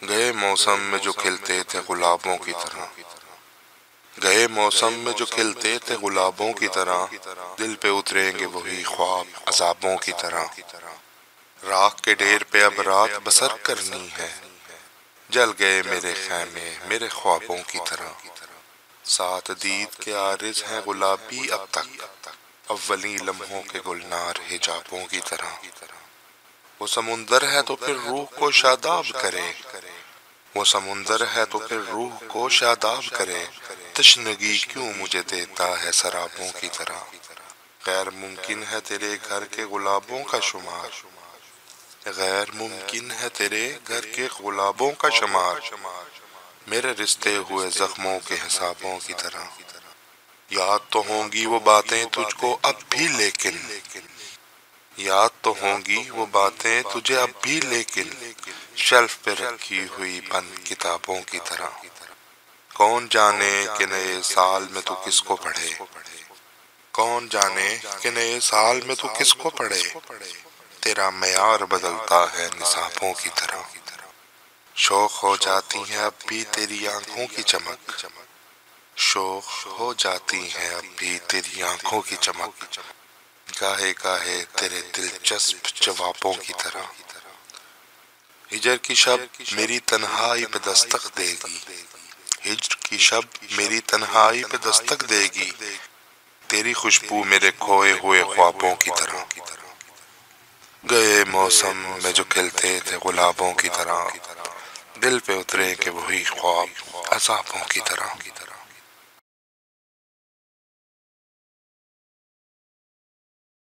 گئے موسم میں جو کھلتے تھے گلابوں کی طرح، گئے موسم میں جو کھلتے تھے گلابوں کی طرح، دل پہ اتریں گے وہی خواب عذابوں کی طرح۔ راکھ کے ڈھیر پہ اب رات بسر کرنی ہے، جل گئے میرے خیمے میرے خوابوں کی طرح۔ سات دید کے عارض ہیں گلابی اب تک، اولیں لمحوں کے گلنار حجابوں کی طرح۔ وہ سمندر ہے تو پھر روح کو شاداب کرے، وہ سمندر ہے تو پھر روح کو شاداب کرے، تشنگی کیوں مجھے دیتا ہے سرابوں کی طرح۔ غیر ممکن ہے تیرے گھر کے گلابوں کا شمار، غیر ممکن ہے تیرے گھر کے گلابوں کا شمار، میرے رشتے ہوئے زخموں کے حسابوں کی طرح۔ یاد تو ہوں گی وہ باتیں تجھ کو اب بھی لیکن، یاد تو ہوں گی وہ باتیں تجھے اب بھی لیکن، شیلف پہ رکھی ہوئی بند کتابوں کی طرح۔ کون جانے کہ نئے سال میں تو کس کو پڑھے، کون جانے کہ نئے سال میں تو کس کو پڑھے، تیرا معیار بدلتا ہے نصابوں کی طرح۔ شوق ہو جاتی ہے اب بھی تیری آنکھوں کی چمک، شوق ہو جاتی ہے اب بھی تیری آنکھوں کی چمک، گاہے گاہے تیرے دلچسپ جوابوں کی طرح۔ ہجر کی شب میری تنہائی پہ دستک دے گی، ہجر کی شب میری تنہائی پہ دستک دے گی، تیری خوشبو میرے کھوئے ہوئے خوابوں کی طرح۔ گئے موسم میں جو کھلتے تھے گلابوں کی طرح، دل پہ اترے کہ وہی خواب عذابوں کی طرح۔